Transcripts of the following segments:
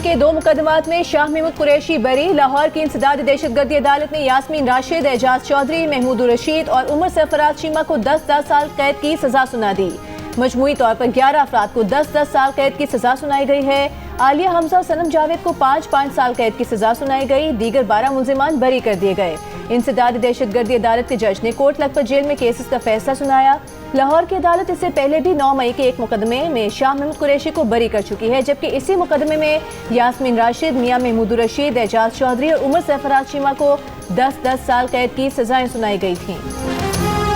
के 2 मुकदमात में शाह महमूद कुरैशी बरी। लाहौर की इंसदादी दहशतगर्दी अदालत ने यास्मीन राशिद, एजाज चौधरी, महमूद रशीद और उमर सरफराज चीमा को 10-10 साल कैद की सजा सुना दी। मजमूई तौर पर 11 अफराद को 10-10 साल कैद की सजा सुनाई गई है। आलिया हमजा और सनम जावेद को 5-5 साल कैद की सजा सुनाई गई। दीगर 12 मुल्जिमान बरी कर दिए गए। इंसदादी दहशतगर्दी अदालत के जज ने कोट लखपत जेल में केसेस का फैसला सुनाया। लाहौर की अदालत इससे पहले भी 9 मई के एक मुकदमे में शाह महमूद कुरैशी को बरी कर चुकी है, जबकि इसी मुकदमे में यास्मीन राशिद, मियां महमूद रशीद, एजाज चौधरी और उमर सरफराज चीमा को 10-10 साल कैद की सजाएं सुनाई गई थीं।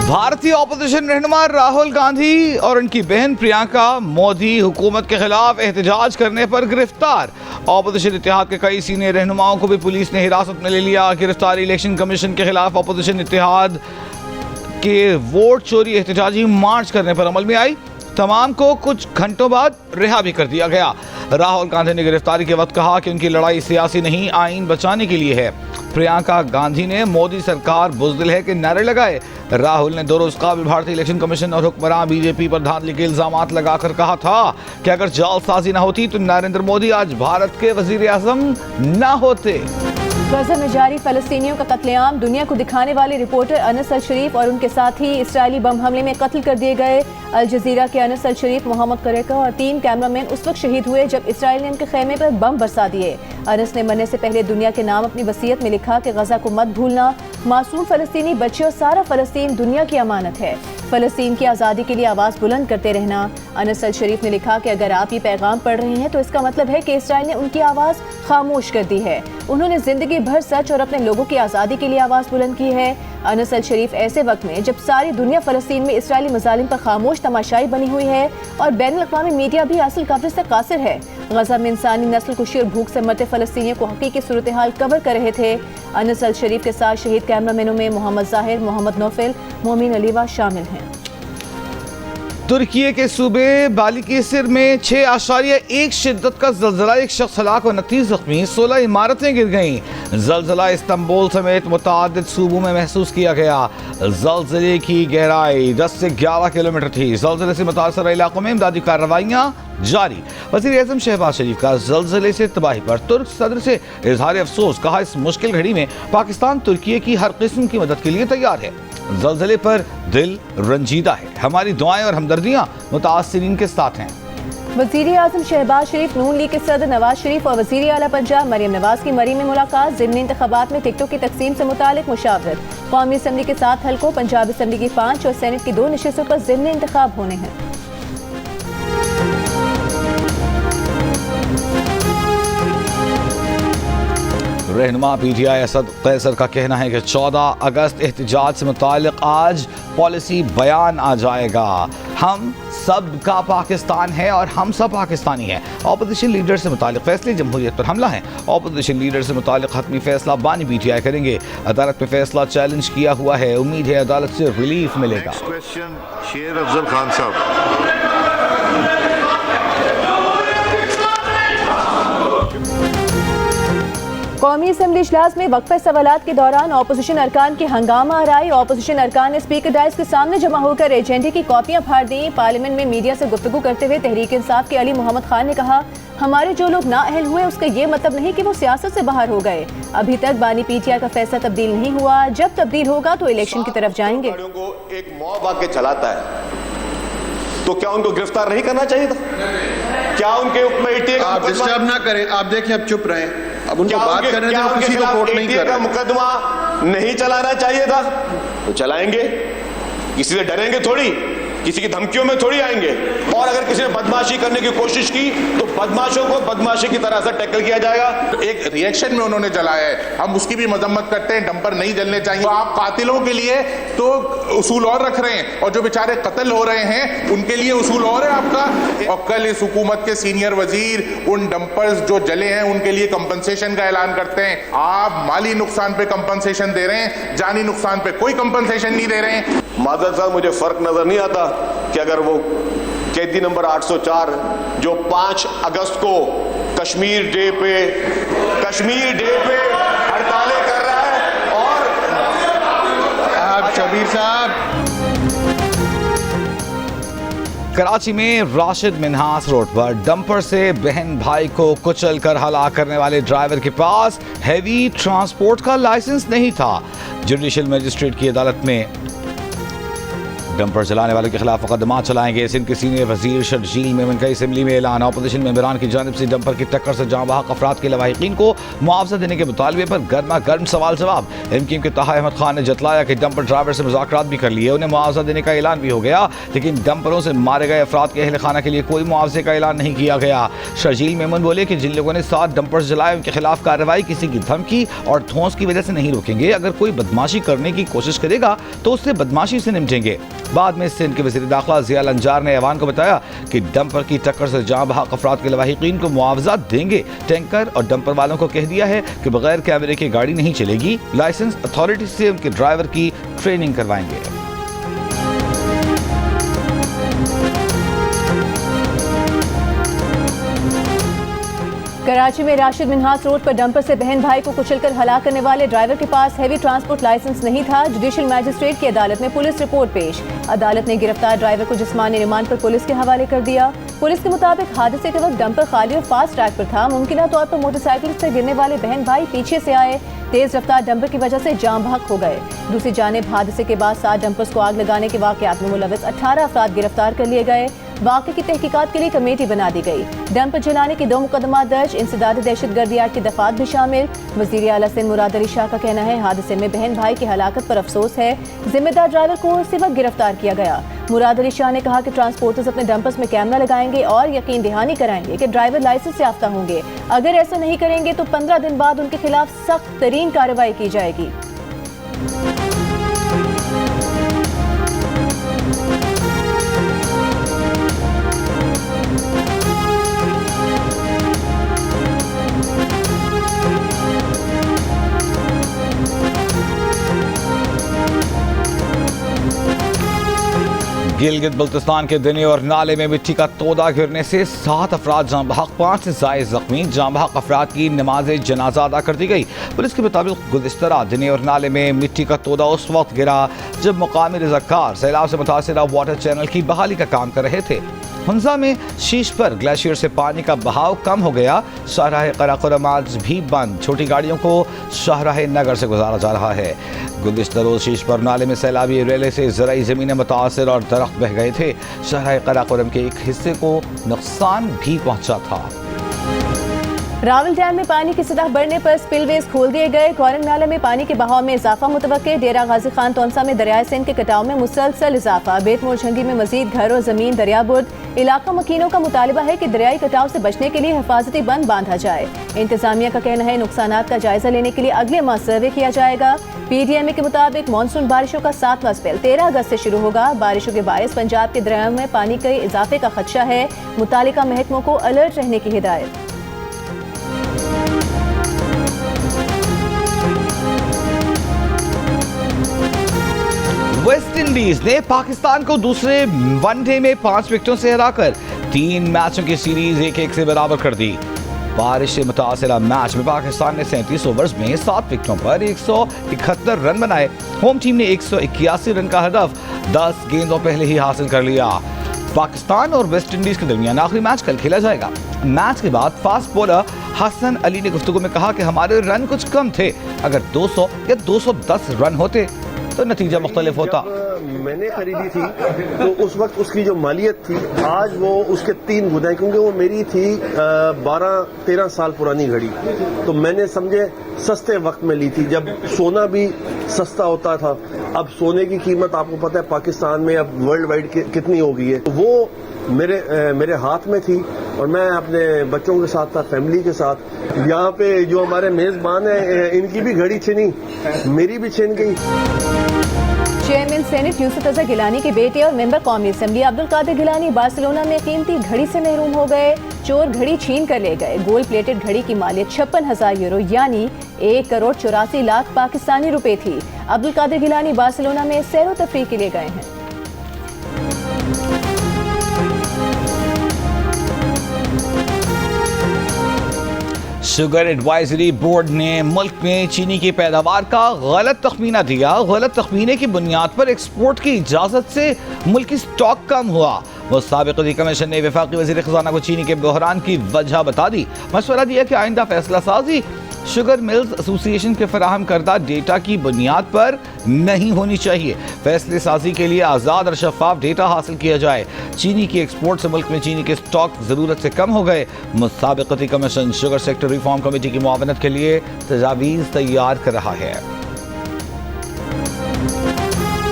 भारतीय ऑपोजिशन रहनुमा राहुल गांधी और उनकी बहन प्रियंका मोदी हुकूमत के खिलाफ एहतजाज करने पर गिरफ्तार। ऑपोजिशन इत्तेहाद के कई सीनियर रहनुमाओं को भी पुलिस ने हिरासत में ले लिया। गिरफ्तारी इलेक्शन कमीशन के खिलाफ ऑपोजिशन इत्तेहाद के वोट चोरी एहतजाजी मार्च करने पर अमल में आई। तमाम को कुछ घंटों बाद रिहा भी कर दिया गया। राहुल गांधी ने गिरफ्तारी के वक्त कहा कि उनकी लड़ाई सियासी नहीं, आइन बचाने के लिए है। प्रियंका गांधी ने मोदी सरकार बुज़दिल है के नारे लगाए। राहुल ने 2 रोज कबल भारतीय इलेक्शन कमीशन और हुक्मरान बीजेपी पर धांधली के इल्जामात लगाकर कहा था कि अगर जालसाजी न होती तो नरेंद्र मोदी आज भारत के वजीर आज़म न होते। गजा में जारी फलस्तीनियों का कत्लेआम, दुनिया को दिखाने वाले रिपोर्टर अनस अल शरीफ और उनके साथी इसराइली बम हमले में कत्ल कर दिए गए। अल जजीरा के अनस अल शरीफ, मोहम्मद करेका और 3 कैमरामैन उस वक्त शहीद हुए जब इसराइल ने उनके खेमे पर बम बरसा दिए। अनस ने मरने से पहले दुनिया के नाम अपनी वसीयत में लिखा कि गजा को मत भूलना, मासूम फलस्तीनी बच्चे और सारा फलस्तीन दुनिया की अमानत है। फलस्तीन की आज़ादी के लिए आवाज़ बुलंद करते रहना। अनस अल शरीफ ने लिखा कि अगर आप ये पैगाम पढ़ रहे हैं तो इसका मतलब है कि इसराइल ने उनकी आवाज़ खामोश कर दी है। उन्होंने जिंदगी भर सच और अपने लोगों की आज़ादी के लिए आवाज़ बुलंद की है। अनस अल शरीफ ऐसे वक्त में जब सारी दुनिया फ़लस्तीन में इसराइली मज़ालिम पर खामोश तमाशाई बनी हुई है और बैनुल अक़वामी मीडिया भी असल कवरेज से कासिर है। गजा में इंसानी नस्ल कुशी और भूख से मरते फ़लस्तीनियों को हकीकी सूरत हाल कवर कर रहे थे। अनस अल शरीफ के साथ शहीद कैमरामैनों में मोहम्मद ज़ाहिर, मोहम्मद नौफिल, मोमिन अलीवा शामिल हैं। तुर्की के सूबे बालिकिसिर में 6.1 शिद्दत का जल्जला, 1 शख्स हलाक और 29 जख्मी, 16 इमारतें गिर गईं। जल्जला इस्तांबुल समेत मुतादिद सूबों में महसूस किया गया। जल्जले की गहराई 10 से 11 किलोमीटर थी। जल्जले से मुतासर इलाकों में इमदादी कार्रवाइयाँ जारी। वज़ीर आज़म शहबाज शरीफ का जल्जले से तबाही पर तुर्क सदर से इजहार अफसोस, कहा इस मुश्किल घड़ी में पाकिस्तान तुर्की की हर किस्म की मदद के लिए तैयार है। जल्जले पर दिल रंजीदा है, हमारी दुआएं और हमदर्दियां मुतासिरीन के साथ हैं। वज़ीर आज़म शहबाज शरीफ, नून लीग के सदर नवाज शरीफ और वज़ीर आला पंजाब मरियम नवाज की मरी में मुलाकात। ज़िमनी इंतख़ाबात में टिकटों की तकसीम से मुतालिक मुशावरत। कौमी असम्बली के 7 हलकों, पंजाब असम्बली की 5 और सेनेट की 2 नशिस्तों पर ज़िमनी इंतख़ाब होने हैं। रहनुमा पीटीआई असद कैसर का कहना है कि 14 अगस्त एहतजाज से मुतालिक आज पॉलिसी बयान आ जाएगा। हम सब का पाकिस्तान है और हम सब पाकिस्तानी हैं। ऑपोजिशन लीडर से मुतालिक फैसले जमहूरियत पर हमला है। ऑपोजिशन लीडर से मुतालिक हतमी फैसला बानी पीटीआई करेंगे। अदालत में फैसला चैलेंज किया हुआ है, उम्मीद है अदालत से रिलीफ मिलेगा। शेर अफजल खान साहब। कौमी असम्बली इजलास में वक्फे सवालात के दौरान ऑपोजिशन अरकान की हंगामा आराई। ऑपोजिशन अरकान ने स्पीकर डाइस के सामने जमा होकर एजेंडे की कॉपियां फाड़ दी। पार्लियामेंट में मीडिया से गुफ्तगू करते हुए तहरीक इंसाफ के अली मोहम्मद खान ने कहा, हमारे जो लोग नाअहल हुए उसका ये मतलब नहीं कि वो सियासत से बाहर हो गए। अभी तक बानी पीटीआई का फैसला तब्दील नहीं हुआ, जब तब्दील होगा तो इलेक्शन की तरफ जाएंगे। एक मॉब आके चलाता है तो क्या उनको गिरफ्तार नहीं करना चाहिए था? क्या उनके आप डिस्टर्ब ना करें, आप देखें, अब चुप रहें। अब उनको बात करने दें, वो किसी को कोर्ट नहीं कर रहे। मुकदमा नहीं चलाना चाहिए था तो चलाएंगे, किसी से डरेंगे थोड़ी, किसी की धमकियों में थोड़ी आएंगे। और अगर किसी ने बदमाशी करने की कोशिश की तो बदमाशों को बदमाशी की तरह से टैकल किया जाएगा। एक रिएक्शन में उन्होंने जलाया है, हम उसकी भी मजम्मत करते हैं। डंपर नहीं जलने चाहिए। आप कातिलों के लिए तो उसूल और रख रहे हैं और जो बेचारे कत्ल हो रहे हैं उनके लिए उसूल और है आपका। और कल इस हुकूमत के सीनियर वजीर उन डंपर्स जो जले हैं उनके लिए कंपनसेशन का ऐलान करते हैं। आप माली नुकसान पे कंपनसेशन दे रहे हैं, जानी नुकसान पे कोई कंपनसेशन नहीं दे रहे हैं। मादर साहब, मुझे फर्क नजर नहीं आता कि अगर वो कैदी नंबर 804 जो 5 अगस्त को कश्मीर डे पे हड़तालें कर रहा है और आप शबीर साहब कराची में राशिद मिन्हास रोड पर डंपर से बहन भाई को कुचल कर हलाक करने वाले ड्राइवर के पास हैवी ट्रांसपोर्ट का लाइसेंस नहीं था। जुडिशल मजिस्ट्रेट की अदालत में डंपर चलाने वालों के खिलाफ मुकदमा चलाएंगे। सिंध के सीनियर वजीर शर्जील मेमन का असेंबली में ऐलान। अपोजिशन मेंबरान की जानिब से डंपर की टक्कर से जाँ बहक अफराद के लवाहिकीन को मुआवजा देने के मुतालबे पर गर्मा गर्म सवाल जवाब। एमक्यूएम के ताहा अहमद खान ने जतलाया कि डंपर ड्राइवर से मुज़ाकरात भी कर लिए, उन्हें मुआवजा देने का ऐलान भी हो गया, लेकिन डंपरों से मारे गए अफराद के अहल खाना के लिए कोई मुआवजे का ऐलान नहीं किया गया। शर्जील मेमन बोले कि जिन लोगों ने 7 डंपर जलाए उनके खिलाफ कार्रवाई किसी की धमकी और धौंस की वजह से नहीं रोकेंगे। अगर कोई बदमाशी करने की कोशिश करेगा तो उससे बदमाशी से निपटेंगे। बाद में सिंध के वज़ीर दाखिला ज़ियाल अंजार ने ऐवान को बताया कि डंपर की टक्कर से जाँ बहक अफराद के लवाहिकीन को मुआवजा देंगे। टैंकर और डंपर वालों को कह दिया है कि बगैर कैमरे की गाड़ी नहीं चलेगी। लाइसेंस अथॉरिटी से उनके ड्राइवर की ट्रेनिंग करवाएंगे। कराची में राशिद मिन्हास रोड पर डंपर से बहन भाई को कुचलकर हलाक करने वाले ड्राइवर के पास हैवी ट्रांसपोर्ट लाइसेंस नहीं था। जुडिशल मैजिस्ट्रेट की अदालत में पुलिस रिपोर्ट पेश। अदालत ने गिरफ्तार ड्राइवर को जिस्मानी रिमांड पर पुलिस के हवाले कर दिया। पुलिस के मुताबिक हादसे के वक्त डंपर खाली और फास्ट ट्रैक पर था। मुमकिन तौर पर मोटरसाइकिल से गिरने वाले बहन भाई पीछे से आए, तेज रफ्तार डंपर की वजह से जाम बहक हो गए। दूसरी जानिब हादसे के बाद 7 डंपर्स को आग लगाने के वाकयात में मुलव्वस 18 अफराद गिरफ्तार कर लिए गए। वाक़े की तहकीकात के लिए कमेटी बना दी गई। डंपर जलाने के 2 मुकदमा दर्ज, इंसदाद दहशतगर्दी एक्ट की दफात भी शामिल। वज़ीर आला सिंध मुराद अली शाह का कहना है हादसे में बहन भाई की हलाकत पर अफसोस है। जिम्मेदार ड्राइवर को उसी वक्त गिरफ्तार किया गया। मुराद अली शाह ने कहा कि ट्रांसपोर्टर्स अपने डंपर्स में कैमरा लगाएंगे और यकीन दहानी कराएंगे कि ड्राइवर लाइसेंस याफ्ता होंगे। अगर ऐसा नहीं करेंगे तो 15 दिन बाद उनके खिलाफ सख्त तरीन कार्रवाई की जाएगी। गिलगित बल्तिस्तान के दिने और नाले में मिट्टी का तोदा गिरने से 7 अफराद जाँ बहक, 5 से ज़ायद जख्मी। जाँ बहक अफराद की नमाज जनाजा अदा कर दी गई। पुलिस के मुताबिक गुज़िश्ता दिने और नाले में मिट्टी का तोदा उस वक्त गिरा जब मुकामी रज़ाकार सैलाब से मुतासिरा वाटर चैनल की बहाली का काम कर रहे थे। हुंजा में शीश पर ग्लेशियर से पानी का बहाव कम हो गया। शाहराह कराकोरम आज भी बंद। छोटी गाड़ियों को शाहराह नगर से गुजारा जा रहा है। गुज़िश्ता रोज शीश पर नाले में सैलाबी रेले से ज़राई ज़मीनें मुतासिर और दरख्त बह गए थे। शाहराह कराकोरम के एक हिस्से को नुकसान भी पहुंचा था। रावल डैम में पानी की सतह बढ़ने पर स्पिलवेज खोल दिए गए। कोरंग नाले में पानी के बहाव में इजाफा मुतवक्के। डेरा गाजी खान तौंसा में दरियाए सिंध के कटाव में मुसलसल इजाफा। बेतमोर झंगी में मजीद घर और जमीन दरियाबुर्द। इलाका मकीनों का मुतालिबा है कि दरियाई कटाव से बचने के लिए हिफाजती बंद बांधा जाए। इंतजामिया का कहना है नुकसानात का जायजा लेने के लिए अगले माह सर्वे किया जाएगा। PDMA के मुताबिक मानसून बारिशों का 7वां स्पेल 13 अगस्त से शुरू होगा। बारिशों के बायस पंजाब के दरियाओं में पानी के इजाफे का खदशा है। मुतालिका महकमों को अलर्ट रहने की हिदायत। वेस्ट इंडीज ने पाकिस्तान को दूसरे वनडे में 5 विकेटों से हराकर 3 मैचों की सीरीज 1-1 से बराबर कर दी। बारिश से मुतासिरा मैच में पाकिस्तान ने 37 ओवर्स में 7 विकेटों पर 171 रन बनाए। होम टीम ने 181 रन का हदफ 10 गेंदों पहले ही हासिल कर लिया। पाकिस्तान और वेस्ट इंडीज के दरमियान आखिरी मैच कल खेला जाएगा। मैच के बाद फास्ट बॉलर हसन अली ने गुफ्तगू में कहा कि हमारे रन कुछ कम थे। अगर 200 या 210 रन होते तो नतीजा मुख्तलिफ होता। मैंने खरीदी थी तो उस वक्त उसकी जो मालियत थी आज वो उसके 3 गुना है, क्योंकि वो मेरी थी 12-13 साल पुरानी घड़ी। तो मैंने समझे सस्ते वक्त में ली थी जब सोना भी सस्ता होता था। अब सोने की कीमत आपको पता है पाकिस्तान में अब वर्ल्ड वाइड कितनी हो गई है। तो वो मेरे हाथ में थी और मैं अपने बच्चों के साथ था, फैमिली के साथ। यहाँ पे जो हमारे मेजबान है इनकी भी घड़ी छिनी, मेरी भी छिन गई। चेयरमैन सेनेट यूसुफ रजा गिलानी के बेटे और मेंबर कौमी असेंबली अब्दुल कादिर गिलानी बार्सिलोना में कीमती घड़ी से महरूम हो गए। चोर घड़ी छीन कर ले गए। गोल्ड प्लेटेड घड़ी की मालियत 56,000 यूरो यानी 1 करोड़ 84 लाख पाकिस्तानी रुपए थी। अब्दुल कादिर गिलानी बार्सिलोना में सैरो तफरीह के लिए गए हैं। शुगर एडवाइजरी बोर्ड ने मुल्क में चीनी की पैदावार का गलत तखमीना दिया। गलत तखमीने की बुनियाद पर एक्सपोर्ट की इजाजत से मुल्की स्टॉक कम हुआ। मुसाबिक़ती कमीशन ने वफाकी वज़ीर ख़ज़ाना को चीनी के बहरान की वजह बता दी। मशवरा दिया कि आइंदा फैसला साजी शुगर मिल्स एसोसिएशन के फराहम करदा डेटा की बुनियाद पर नहीं होनी चाहिए। फैसले साजी के लिए आज़ाद और शफाफ डेटा हासिल किया जाए। चीनी की एक्सपोर्ट से मुल्क में चीनी के स्टॉक ज़रूरत से कम हो गए। मुसाबिक़ती commission sugar sector reform committee की मुआवनत के लिए तजावीज़ तैयार कर रहा है।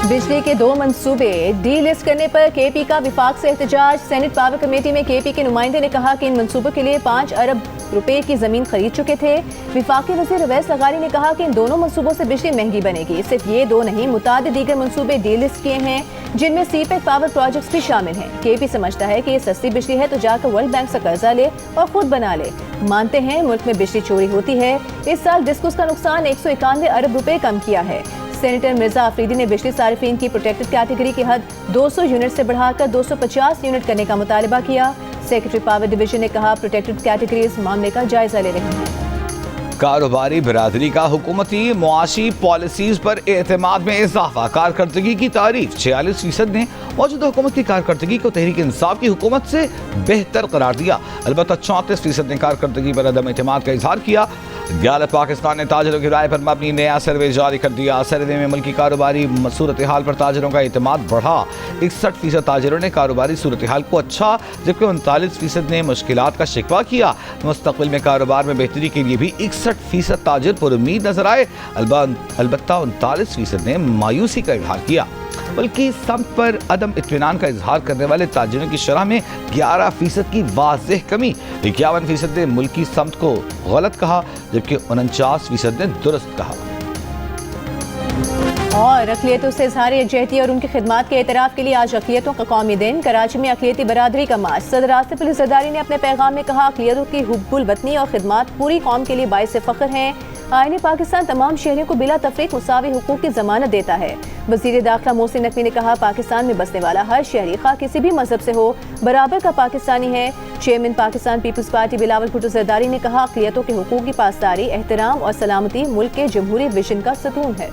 बिजली के 2 मंसूबे डी लिस्ट करने पर केपी का विफाक से एहतजाज। सेनेट पावर कमेटी में केपी के नुमाइंदे ने कहा कि इन मंसूबों के लिए 5 अरब रुपए की जमीन खरीद चुके थे। विफाकी वज़ीर अवैस लगारी ने कहा कि इन दोनों मंसूबों से बिजली महंगी बनेगी। सिर्फ ये 2 नहीं, मुतादिद दीगर मंसूबे डी लिस्ट किए हैं, जिनमें सीपेक पावर प्रोजेक्ट्स भी शामिल हैं। केपी समझता है कि ये सस्ती बिजली है तो जाकर वर्ल्ड बैंक से कर्जा ले और खुद बना ले। मानते हैं मुल्क में बिजली चोरी होती है। इस साल डिस्कोस का नुकसान 191 अरब रुपए कम किया है। सेनेटर मिर्जा आफरीदी ने बिजली सारिफीन की प्रोटेक्टेड कैटेगरी की हद 200 यूनिट से बढ़ाकर 250 यूनिट करने का मुतालबा किया। सेक्रेटरी पावर डिवीजन ने कहा प्रोटेक्टेड कैटेगरीज मामले का जायजा ले रही हैं। कारोबारी बिरादरी का हुकूमती मुआशी पॉलिसीज पर एतमाद में इजाफा। कारकर्दगी की तारीफ 46% ने मौजूदा हुकूमत की कारकर्दगी को तहरीक इंसाफ की हुकूमत से बेहतर करार दिया। अलबत्ता 34% ने कारकर्दगी पर अदम एतमाद का इजहार किया। गैलप पाकिस्तान ने ताजरों की राय पर मबनी नया सर्वे जारी कर दिया। सर्वे में मुल्क की कारोबारी सूरत हाल पर ताजरों का एतमाद बढ़ा। 61% ताजरों ने कारोबारी सूरत हाल को अच्छा, जबकि 39% ने मुश्किलात का शिकवा किया। मुस्तकबिल में कारोबार में बेहतरी के लिए भी 61% ताजर पुरुमीद नजर आए। अलबत्ता 39% ने मायूसी का इजहार किया। बल्कि सम पर अदम इत्मीनान का इजहार करने वाले ताजिरों की शरह में 11% की वाज़ेह कमी। 51% ने मुल्क की समत को गलत कहा, जबकि 49% ने दुरुस्त कहा। और अक़लियतों से इज़हार यकजहती और उनकी खिदमात के एतराफ़ के लिए आज अक़लियतों का कौमी दिन। कराची में अक़लियती बरादरी का मार्च। सदर आसिफ अली ज़रदारी ने अपने पैगाम में कहा अक़लियतों की हुब्बुल वतनी और खिदमात पूरी कौम के लिए बाइस फ़ख्र हैं। आईन पाकिस्तान तमाम शहरियों को बिला तफरीक मुसावी हुकूक की ज़मानत देता है। वज़ीर दाखिला मोहसिन नकवी ने कहा पाकिस्तान में बसने वाला हर शहरी खा किसी भी मजहब से हो बराबर का पाकिस्तानी है। Chairman Pakistan people's party Bilawal Bhutto Zardari ने कहा अक़लियतों के हुकूक की पासदारी, एहतराम और सलामती मुल्क के जमहूरी विजन का सतून है।